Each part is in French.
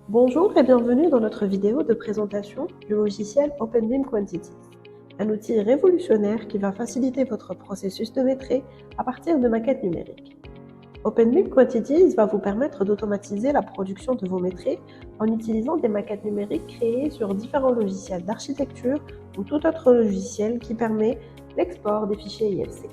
Bonjour et bienvenue dans notre vidéo de présentation du logiciel OpenBeam Quantities, un outil révolutionnaire qui va faciliter votre processus de maîtrise à partir de maquettes numériques. OpenBeam Quantities va vous permettre d'automatiser la production de vos maîtrises en utilisant des maquettes numériques créées sur différents logiciels d'architecture ou tout autre logiciel qui permet l'export des fichiers IFC.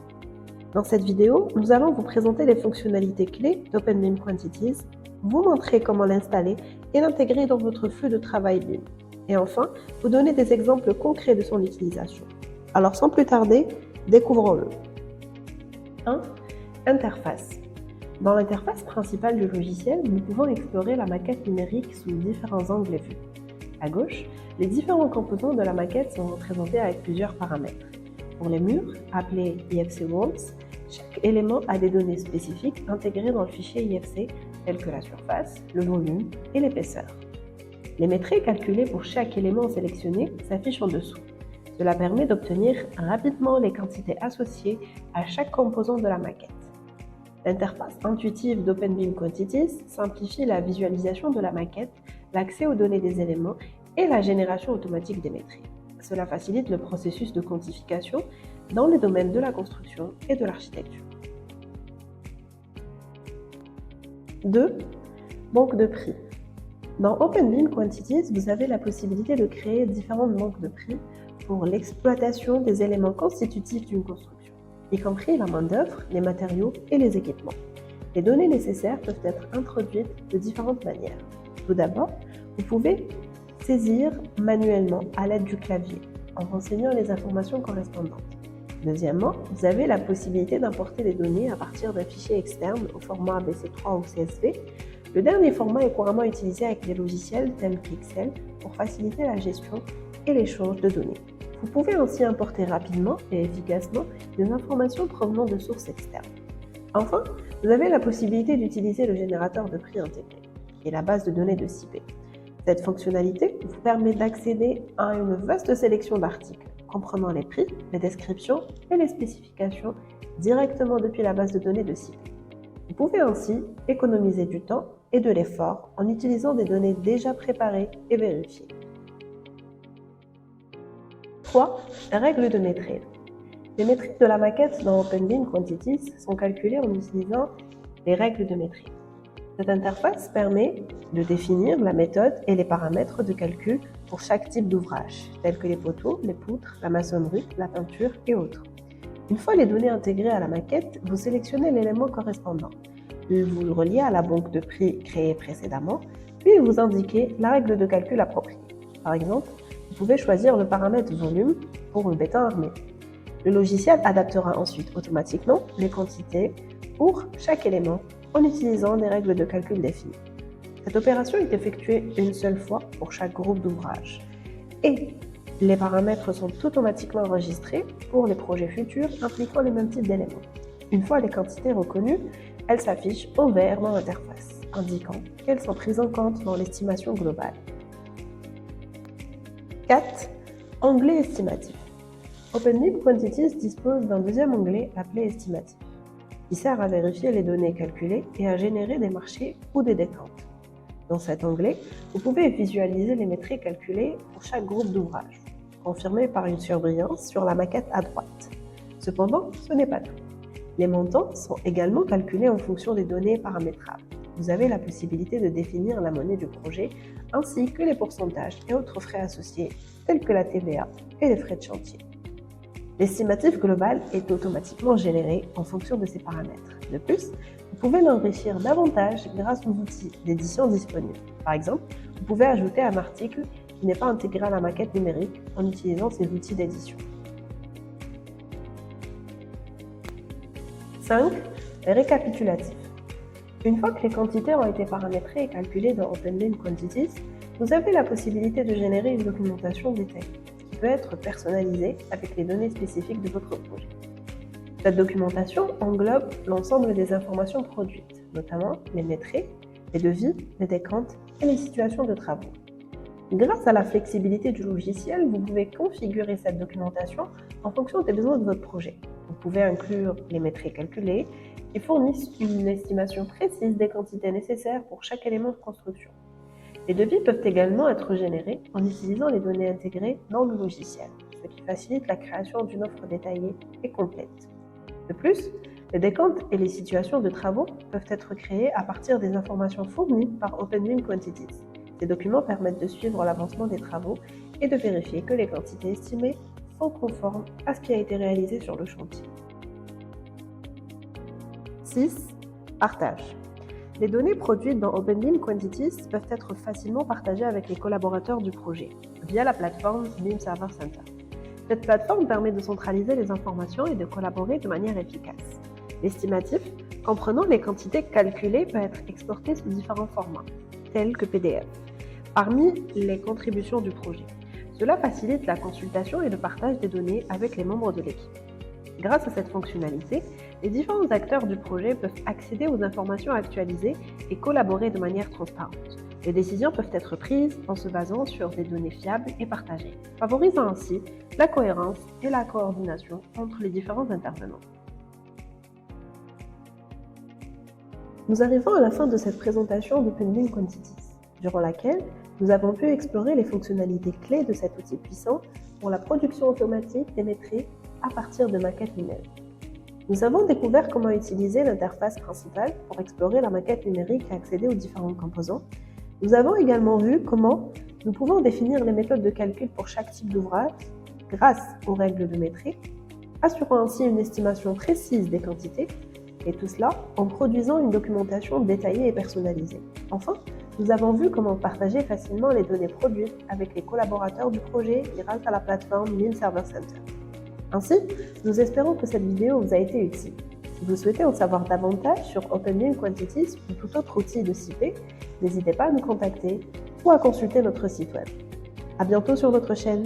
Dans cette vidéo, nous allons vous présenter les fonctionnalités clés d'OpenBeam Quantities, vous montrer comment l'installer et l'intégrer dans votre flux de travail BIM. Et enfin, vous donner des exemples concrets de son utilisation. Alors sans plus tarder, découvrons-le. 1. Interface. Dans l'interface principale du logiciel, nous pouvons explorer la maquette numérique sous différents angles et vues. À gauche, les différents composants de la maquette sont représentés avec plusieurs paramètres. Pour les murs, appelés IFC Walls, chaque élément a des données spécifiques intégrées dans le fichier IFC, telles que la surface, le volume et l'épaisseur. Les métriques calculées pour chaque élément sélectionné s'affichent en dessous. Cela permet d'obtenir rapidement les quantités associées à chaque composant de la maquette. L'interface intuitive d'OpenBeam Quantities simplifie la visualisation de la maquette, l'accès aux données des éléments et la génération automatique des métriques. Cela facilite le processus de quantification dans les domaines de la construction et de l'architecture. 2. Banque de prix. Dans OpenBeam Quantities, vous avez la possibilité de créer différentes banques de prix pour l'exploitation des éléments constitutifs d'une construction, y compris la main-d'œuvre, les matériaux et les équipements. Les données nécessaires peuvent être introduites de différentes manières. Tout d'abord, vous pouvez saisir manuellement à l'aide du clavier en renseignant les informations correspondantes. Deuxièmement, vous avez la possibilité d'importer les données à partir d'un fichier externe au format ABC3 ou CSV. Le dernier format est couramment utilisé avec des logiciels tels qu'Excel pour faciliter la gestion et l'échange de données. Vous pouvez ainsi importer rapidement et efficacement des informations provenant de sources externes. Enfin, vous avez la possibilité d'utiliser le générateur de prix intégré, qui est la base de données de CIP. Cette fonctionnalité vous permet d'accéder à une vaste sélection d'articles, comprenant les prix, les descriptions et les spécifications directement depuis la base de données de CIP. Vous pouvez ainsi économiser du temps et de l'effort en utilisant des données déjà préparées et vérifiées. 3. Règles de maîtrise. Les métriques de la maquette dans OpenBeam Quantities sont calculées en utilisant les règles de maîtrise. Cette interface permet de définir la méthode et les paramètres de calcul pour chaque type d'ouvrage, tels que les poteaux, les poutres, la maçonnerie, la peinture et autres. Une fois les données intégrées à la maquette, vous sélectionnez l'élément correspondant. Vous le reliez à la banque de prix créée précédemment, puis vous indiquez la règle de calcul appropriée. Par exemple, vous pouvez choisir le paramètre volume pour le béton armé. Le logiciel adaptera ensuite automatiquement les quantités pour chaque élément en utilisant des règles de calcul définies. Cette opération est effectuée une seule fois pour chaque groupe d'ouvrages et les paramètres sont automatiquement enregistrés pour les projets futurs impliquant les mêmes types d'éléments. Une fois les quantités reconnues, elles s'affichent en vert dans l'interface, indiquant qu'elles sont prises en compte dans l'estimation globale. 4. Onglet estimatif. OpenBeam Quantities dispose d'un deuxième onglet appelé estimatif, qui sert à vérifier les données calculées et à générer des marchés ou des décomptes. Dans cet onglet, vous pouvez visualiser les métriques calculées pour chaque groupe d'ouvrages, confirmées par une surbrillance sur la maquette à droite. Cependant, ce n'est pas tout. Les montants sont également calculés en fonction des données paramétrables. Vous avez la possibilité de définir la monnaie du projet, ainsi que les pourcentages et autres frais associés, tels que la TVA et les frais de chantier. L'estimatif global est automatiquement généré en fonction de ces paramètres. De plus, vous pouvez l'enrichir davantage grâce aux outils d'édition disponibles. Par exemple, vous pouvez ajouter un article qui n'est pas intégré à la maquette numérique en utilisant ces outils d'édition. 5. Récapitulatif. Une fois que les quantités ont été paramétrées et calculées dans OpenBeam Quantities, vous avez la possibilité de générer une documentation détaillée qui peut être personnalisée avec les données spécifiques de votre projet. Cette documentation englobe l'ensemble des informations produites, notamment les métriques, les devis, les décomptes et les situations de travaux. Grâce à la flexibilité du logiciel, vous pouvez configurer cette documentation en fonction des besoins de votre projet. Vous pouvez inclure les métriques calculées qui fournissent une estimation précise des quantités nécessaires pour chaque élément de construction. Les devis peuvent également être générés en utilisant les données intégrées dans le logiciel, ce qui facilite la création d'une offre détaillée et complète. De plus, les décomptes et les situations de travaux peuvent être créés à partir des informations fournies par OpenBIM Quantities. Ces documents permettent de suivre l'avancement des travaux et de vérifier que les quantités estimées sont conformes à ce qui a été réalisé sur le chantier. 6. Partage. Les données produites dans OpenBIM Quantities peuvent être facilement partagées avec les collaborateurs du projet via la plateforme BIM Server Center. Cette plateforme permet de centraliser les informations et de collaborer de manière efficace. L'estimatif, comprenant les quantités calculées, peut être exporté sous différents formats, tels que PDF, parmi les contributions du projet. Cela facilite la consultation et le partage des données avec les membres de l'équipe. Grâce à cette fonctionnalité, les différents acteurs du projet peuvent accéder aux informations actualisées et collaborer de manière transparente. Les décisions peuvent être prises en se basant sur des données fiables et partagées, favorisant ainsi la cohérence et la coordination entre les différents intervenants. Nous arrivons à la fin de cette présentation d'OpenBIM Quantities, durant laquelle nous avons pu explorer les fonctionnalités clés de cet outil puissant pour la production automatique des métriques à partir de maquettes numériques. Nous avons découvert comment utiliser l'interface principale pour explorer la maquette numérique et accéder aux différents composants. Nous avons également vu comment nous pouvons définir les méthodes de calcul pour chaque type d'ouvrage grâce aux règles de métrique, assurant ainsi une estimation précise des quantités, et tout cela en produisant une documentation détaillée et personnalisée. Enfin, nous avons vu comment partager facilement les données produites avec les collaborateurs du projet grâce à la plateforme BIM Server Center. Ainsi, nous espérons que cette vidéo vous a été utile. Si vous souhaitez en savoir davantage sur OpenBIM Quantities ou tout autre outil de CIP, n'hésitez pas à nous contacter ou à consulter notre site web. À bientôt sur notre chaîne.